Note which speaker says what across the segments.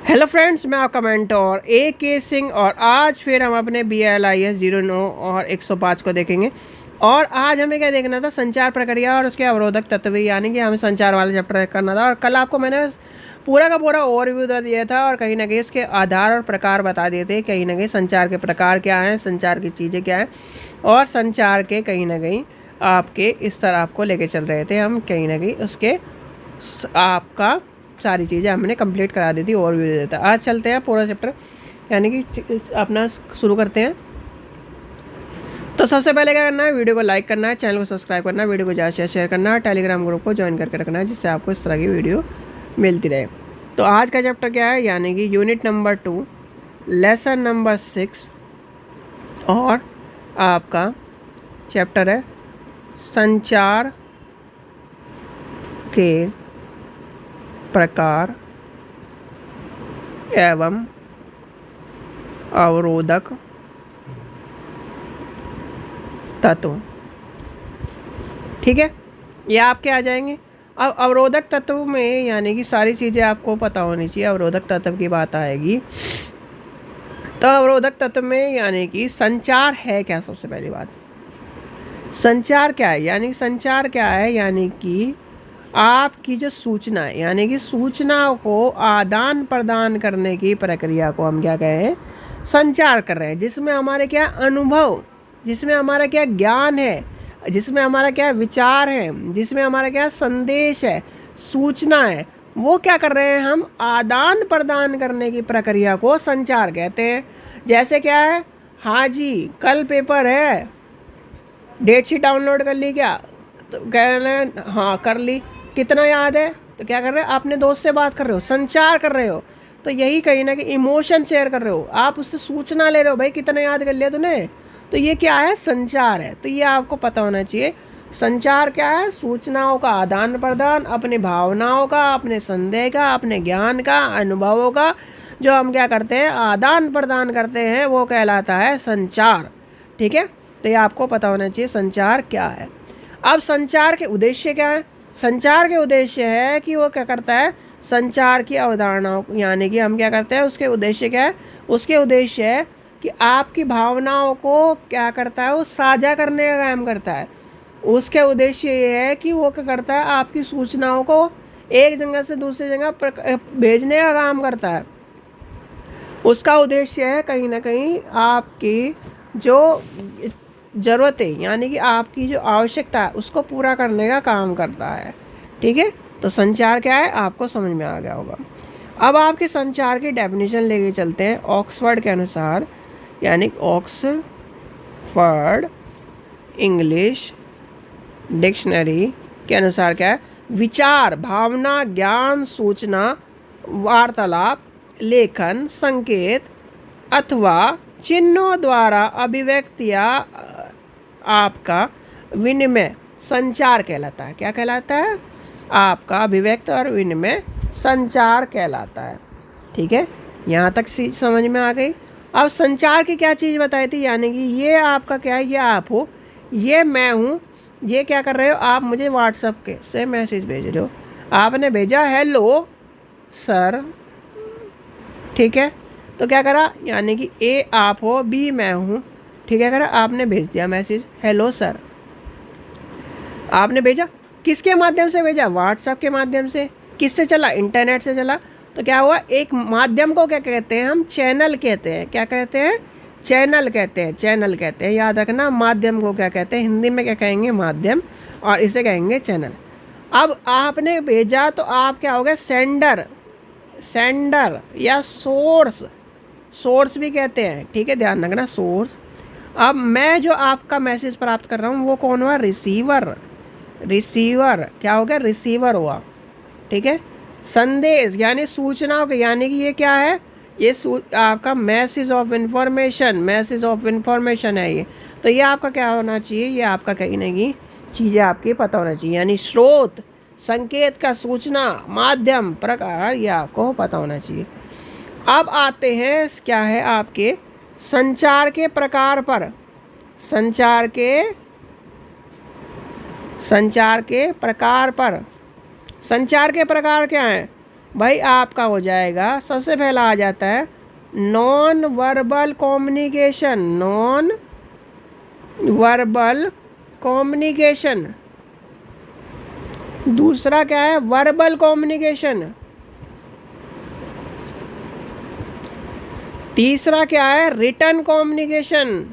Speaker 1: Hello friends, मैं आपका mentor A.K. Singh और आज फिर हम अपने BLIS 09 और 105 को देखेंगे। और आज हमें क्या देखना था, संचार प्रक्रिया और उसके अवरोधक तत्व, यानी कि हमें संचार वाला चैप्टर करना था। और कल आपको मैंने पूरा का पूरा ओवरव्यू दे दिया था और कहीं ना कहीं इसके आधार और प्रकार बता दिए थे। कहीं ना कहीं संचार के प्रकार क्या हैं, संचार की चीज़ें क्या हैं और संचार के कहीं ना कहीं आपके इस तरह आपको लेके चल रहे थे हम। कहीं ना कहीं उसके आपका सारी चीज़ें हमने कंप्लीट करा दी थी, ओवरव्यू दे देता। आज चलते हैं पूरा चैप्टर, यानी कि अपना शुरू करते हैं। तो सबसे पहले क्या करना है, वीडियो को लाइक करना है, चैनल को सब्सक्राइब करना है, वीडियो को ज़्यादा से शेयर करना है, टेलीग्राम ग्रुप को ज्वाइन करके रखना है जिससे आपको इस तरह की वीडियो मिलती रहे। तो आज का चैप्टर क्या है, यानी कि यूनिट नंबर 2 लेसन नंबर 6 और आपका चैप्टर है संचार के प्रकार एवं अवरोधक तत्व। ठीक है, ये आपके आ जाएंगे। अब अवरोधक तत्व में यानी कि सारी चीज़ें आपको पता होनी चाहिए। अवरोधक तत्व की बात आएगी तो अवरोधक तत्व में यानी कि संचार है क्या। सबसे पहली बात, संचार क्या है, यानी संचार क्या है, यानी कि आपकी जो सूचना है, यानी कि सूचना को आदान प्रदान करने की प्रक्रिया को हम क्या कहें, संचार कर रहे हैं। जिसमें हमारे क्या अनुभव, जिसमें हमारा क्या ज्ञान है, जिसमें हमारा क्या विचार है, जिसमें हमारा क्या संदेश है, सूचना है, वो क्या कर रहे हैं, हम आदान प्रदान करने की प्रक्रिया को संचार कहते हैं। जैसे क्या है, हाँ जी कल पेपर है, डेटशीट डाउनलोड कर ली क्या, तो कह रहे हैं हाँ कर ली, कितना याद है, तो क्या कर रहे हो, अपने दोस्त से बात कर रहे हो, संचार कर रहे हो। तो यही कहीं ना कहीं इमोशन शेयर कर रहे हो, आप उससे सूचना ले रहे हो, भाई कितना याद कर लिया तूने, तो ये क्या है, संचार है। तो ये आपको पता होना चाहिए। संचार क्या है, सूचनाओं का आदान प्रदान, अपनी भावनाओं का, अपने संदेह का, अपने ज्ञान का, अनुभवों का जो हम क्या करते हैं, आदान प्रदान करते हैं, वो कहलाता है संचार। ठीक है, तो ये आपको पता होना चाहिए संचार क्या है। अब संचार के उद्देश्य क्या है, संचार के उद्देश्य है कि वो क्या करता है, संचार की अवधारणाओं, यानी कि हम क्या करते हैं, उसके उद्देश्य क्या है, उसके उद्देश्य है कि आपकी भावनाओं को क्या करता है, वो साझा करने का काम करता है। उसके उद्देश्य ये है कि वो क्या करता है, आपकी सूचनाओं को एक जगह से दूसरी जगह भेजने का काम करता है। उसका उद्देश्य है कहीं ना कहीं आपकी जो ज़रूरतें, यानी कि आपकी जो आवश्यकता है उसको पूरा करने का काम करता है। ठीक है, तो संचार क्या है आपको समझ में आ गया होगा। अब आपके संचार की डेफिनेशन लेके चलते हैं ऑक्सफोर्ड के अनुसार, यानी ऑक्सफोर्ड इंग्लिश डिक्शनरी के अनुसार क्या है, विचार, भावना, ज्ञान, सूचना, वार्तालाप, लेखन, संकेत अथवा चिन्हों द्वारा अभिव्यक्ति या आपका विनिमय संचार कहलाता है। क्या कहलाता है, आपका अभिव्यक्त और विनिमय संचार कहलाता है। ठीक है, यहाँ तक समझ में आ गई। अब संचार की क्या चीज़ बताई थी, यानी कि ये आपका क्या है, ये आप हो, ये मैं हूँ, ये क्या कर रहे हो, आप मुझे व्हाट्सएप के से मैसेज भेज रहे हो, आपने भेजा हेलो सर। ठीक है, तो क्या करा, यानी कि ए आप हो, बी मैं हूँ। ठीक है, करा आपने भेज दिया मैसेज हेलो सर, आपने भेजा, किसके माध्यम से भेजा, व्हाट्सएप के माध्यम से। किससे चला, इंटरनेट से चला। तो क्या हुआ, एक माध्यम को क्या कहते हैं हम, चैनल कहते हैं। क्या कहते हैं, चैनल कहते हैं, चैनल कहते हैं, याद रखना। माध्यम को क्या कहते हैं, हिंदी में क्या कहेंगे, माध्यम, और इसे कहेंगे चैनल। अब आपने भेजा तो आप क्या हो गए, सेंडर, सेंडर या सोर्स, सोर्स भी कहते हैं। ठीक है, ध्यान रखना, सोर्स। अब मैं जो आपका मैसेज प्राप्त कर रहा हूँ वो कौन हुआ, रिसीवर, रिसीवर क्या हो गया, रिसीवर हुआ। ठीक है, संदेश यानी सूचनाओं के, यानी कि ये क्या है, ये आपका message of information, message of information है ये। तो ये आपका क्या होना चाहिए, ये आपका कहीं ना कहीं चीज़ें आपकी पता होना चाहिए, यानी स्रोत, संकेत का सूचना, माध्यम, प्रकार, ये आपको पता होना चाहिए। अब आते हैं क्या है आपके संचार के प्रकार पर। संचार के प्रकार पर, संचार के प्रकार क्या हैं, भाई आपका हो जाएगा, सबसे पहला आ जाता है non verbal communication, non verbal communication. दूसरा क्या है, वर्बल कम्युनिकेशन। तीसरा क्या है, रिटन कम्युनिकेशन।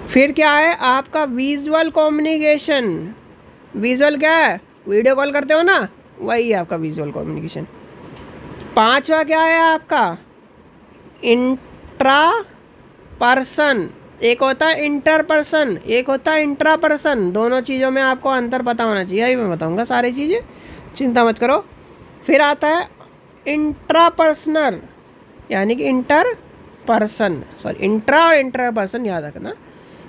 Speaker 1: फिर क्या है आपका, विजुअल कम्युनिकेशन। विजुअल क्या है, वीडियो कॉल करते हो ना, वही है आपका विजुअल कम्युनिकेशन। पांचवा क्या है आपका, इंट्रा पर्सन। एक होता है इंटर पर्सन, एक होता है इंट्रा पर्सन। दोनों चीज़ों में आपको अंतर पता होना चाहिए, यही मैं बताऊंगा सारी चीज़ें, चिंता मत करो। फिर आता है इंट्रा पर्सनल, यानी कि इंटर पर्सन, सॉरी इंट्रा और इंटर पर्सन याद रखना।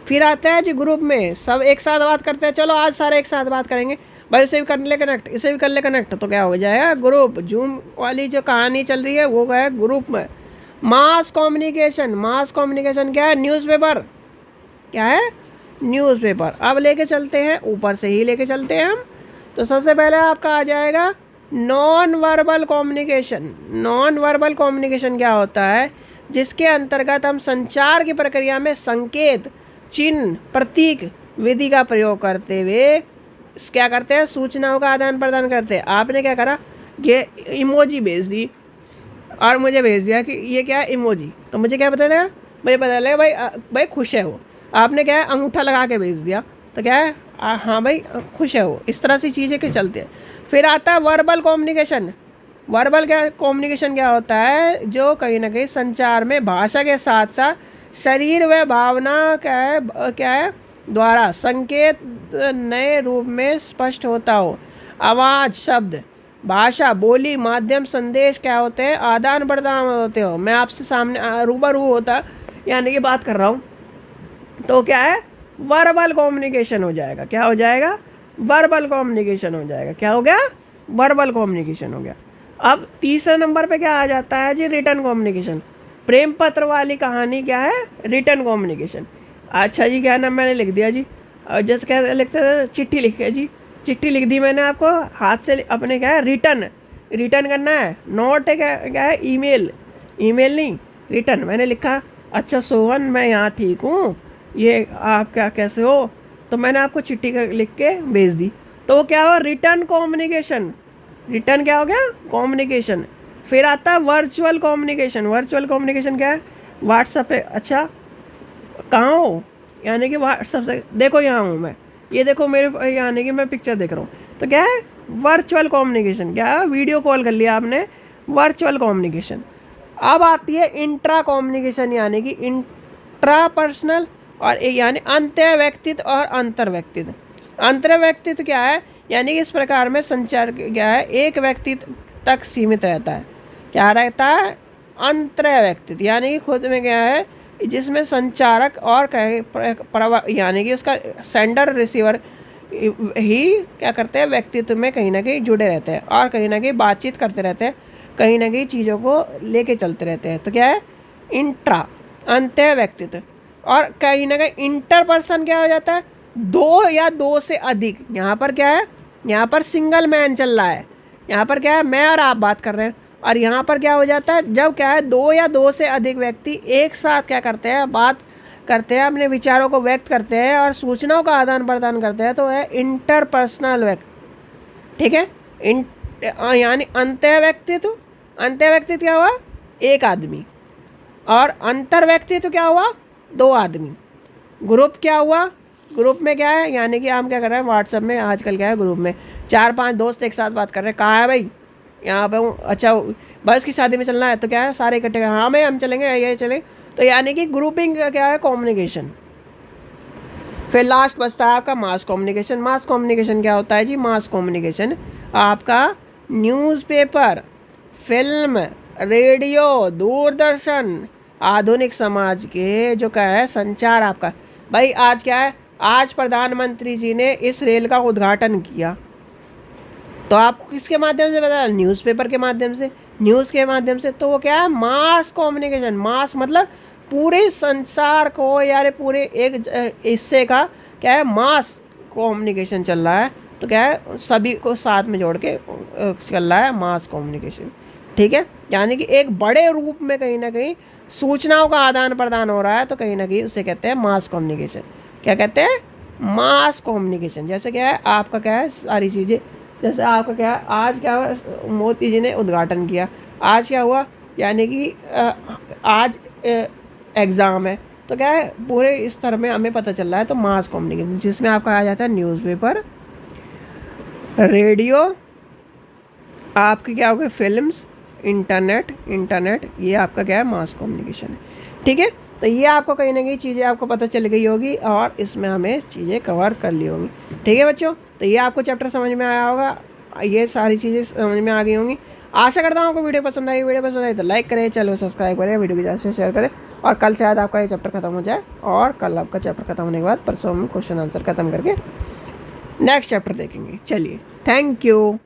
Speaker 1: फिर आता है जी ग्रुप में, सब एक साथ बात करते हैं, चलो आज सारे एक साथ बात करेंगे, भाई इसे भी कर ले कनेक्ट, इसे भी कर ले कनेक्ट, तो क्या हो जाएगा ग्रुप। जूम वाली जो कहानी चल रही है वो क्या है, ग्रुप में। मास कम्युनिकेशन, मास कम्युनिकेशन क्या है, न्यूज़पेपर। क्या है, न्यूज़पेपर। अब लेके चलते हैं, ऊपर से ही लेके चलते हैं हम। तो सबसे पहले आपका आ जाएगा non verbal communication. Non verbal communication क्या होता है, जिसके अंतर्गत हम संचार की प्रक्रिया में संकेत, चिन्ह, प्रतीक विधि का प्रयोग करते हुए क्या करते हैं, सूचनाओं का आदान प्रदान करते हैं। आपने क्या करा, ये इमोजी भेज दी और मुझे भेज दिया कि ये क्या है, इमोजी, तो मुझे क्या पता लगा, मुझे पता लगा भाई भाई खुश है वो। आपने क्या है, अंगूठा लगा के भेज दिया, तो क्या है, हाँ भाई खुश है वो। इस तरह से चीज़ें के चलते हैं। फिर आता है वर्बल कम्युनिकेशन। वर्बल क्या कम्युनिकेशन क्या होता है, जो कहीं ना कहीं संचार में भाषा के साथ साथ शरीर व भावना क्या है द्वारा संकेत नए रूप में स्पष्ट होता हो। आवाज़, शब्द, भाषा, बोली, माध्यम, संदेश क्या होते हैं, आदान प्रदान होते हो। मैं आपसे सामने रूबरू होता, यानी कि बात कर रहा हूँ, तो क्या है, वर्बल कम्युनिकेशन हो जाएगा। क्या हो जाएगा, वर्बल कम्युनिकेशन हो जाएगा। क्या हो गया, वर्बल कम्युनिकेशन हो गया। अब तीसरे नंबर पे क्या आ जाता है जी, रिटन कम्युनिकेशन। प्रेम पत्र वाली कहानी क्या है, रिटन कम्युनिकेशन। अच्छा जी, क्या नाम मैंने लिख दिया जी, और जैसे क्या लिखते थे, चिट्ठी लिखे जी, चिट्ठी लिख दी मैंने आपको हाथ से, अपने क्या है, रिटन, रिटर्न करना है। नोट है क्या है, ईमेल, ईमेल नहीं, रिटर्न मैंने लिखा, अच्छा सोहन मैं यहाँ ठीक हूँ, ये आप क्या कैसे हो, तो मैंने आपको चिट्ठी लिख के भेज दी, तो क्या हुआ, रिटर्न कम्युनिकेशन। रिटर्न क्या हो गया, कम्युनिकेशन। फिर आता है वर्चुअल कम्युनिकेशन। वर्चुअल कम्युनिकेशन क्या है, व्हाट्सएप पे, अच्छा कहाँ हो, यानी कि व्हाट्सएप से देखो यहाँ हूँ मैं, ये देखो मेरे, यानी कि मैं पिक्चर देख रहा हूँ, तो क्या है, वर्चुअल कम्युनिकेशन। क्या है, वीडियो कॉल कर लिया आपने, वर्चुअल कम्युनिकेशन। अब आती है इंट्रा कम्युनिकेशन, यानी कि इंट्रा पर्सनल, और यानी अंतर व्यक्तित्व और अंतर व्यक्तित्व। अंतर व्यक्तित्व क्या है, यानी कि इस प्रकार में संचार क्या है, एक व्यक्तित्व तक सीमित रहता है। क्या रहता है, अंतर व्यक्तित्व, यानी कि खुद में क्या है, जिसमें संचारक और यानी कि उसका सेंडर रिसीवर ही क्या करते हैं, व्यक्तित्व में कहीं ना कहीं जुड़े रहते हैं और कहीं ना कहीं बातचीत करते रहते हैं, कहीं ना कहीं चीज़ों को लेके चलते रहते हैं। तो क्या है, इंट्रा, अंतर व्यक्तित्व। और कहीं ना कहीं इंटर पर्सन क्या हो जाता है, दो या दो से अधिक। यहाँ पर क्या है, यहाँ पर सिंगल मैन चल रहा है, यहाँ पर क्या है, मैं और आप बात कर रहे हैं, और यहाँ पर क्या हो जाता है, जब क्या है, दो या दो से अधिक व्यक्ति एक साथ क्या करते हैं, बात करते हैं, अपने विचारों को व्यक्त करते हैं और सूचनाओं का आदान प्रदान करते हैं, तो है इंटरपर्सनल व्यक्ति। ठीक है, यानी अंतर व्यक्तित्व। अंतर व्यक्तित्व क्या हुआ, एक आदमी, और अंतर व्यक्तित्व क्या हुआ, दो आदमी। ग्रुप क्या हुआ, ग्रुप में क्या है, यानी कि हम क्या कर रहे हैं, व्हाट्सएप में आजकल क्या है, ग्रुप में 4-5 दोस्त एक साथ बात कर रहे हैं, कहाँ है भाई, यहाँ पे हूँ, अच्छा भाई उसकी शादी में चलना है, तो क्या है, सारे इकट्ठे, हाँ भाई हम चलेंगे, ये चलेंगे, तो यानी कि ग्रुपिंग क्या है, कम्युनिकेशन। फिर लास्ट बचता है आपका मास कम्युनिकेशन। मास कम्युनिकेशन क्या होता है जी, मास कम्युनिकेशन आपका न्यूज़पेपर, फिल्म, रेडियो, दूरदर्शन, आधुनिक समाज के जो क्या है संचार आपका। भाई आज क्या है, आज प्रधानमंत्री जी ने इस रेल का उद्घाटन किया, तो आपको किसके माध्यम से पता, न्यूज़पेपर के माध्यम से, न्यूज़ के माध्यम से। तो वो क्या है, मास कम्युनिकेशन। मास मतलब पूरे संसार को, यार पूरे एक हिस्से का क्या है, मास कम्युनिकेशन चल रहा है, तो क्या है, सभी को साथ में जोड़ के चल रहा है मास कम्युनिकेशन। ठीक है, यानी कि एक बड़े रूप में कहीं ना कहीं सूचनाओं का आदान प्रदान हो रहा है, तो कहीं ना कहीं उसे कहते हैं मास कम्युनिकेशन। क्या कहते हैं? Mass communication. जैसे क्या है आपका, क्या है सारी चीज़ें, जैसे आपका क्या है, आज क्या हुआ, मोदी जी ने उद्घाटन किया, आज क्या हुआ, यानी कि आज एग्ज़ाम है, तो क्या है पूरे स्तर में हमें पता चल रहा है। तो मास कम्युनिकेशन, जिसमें आपका आ जाता है न्यूज़पेपर, रेडियो, आपकी क्या हो गई फिल्म्स, इंटरनेट, ये आपका क्या है मास कम्युनिकेशन है। ठीक है, तो ये आपको कहीं ना कहीं चीज़ें आपको पता चल गई होगी और इसमें हमें चीज़ें कवर कर ली होंगी। ठीक है बच्चों, तो ये आपको चैप्टर समझ में आया होगा, ये सारी चीज़ें समझ में आ गई होंगी। आशा करता हूँ आपको वीडियो पसंद आई तो लाइक करें, चैनल को सब्सक्राइब करें, वीडियो को ज़्यादा से शेयर करें, और कल शायद आपका ये चैप्टर खत्म हो जाए, और कल आपका चैप्टर खत्म होने के बाद परसों हम क्वेश्चन आंसर खत्म करके नेक्स्ट चैप्टर देखेंगे। चलिए, थैंक यू।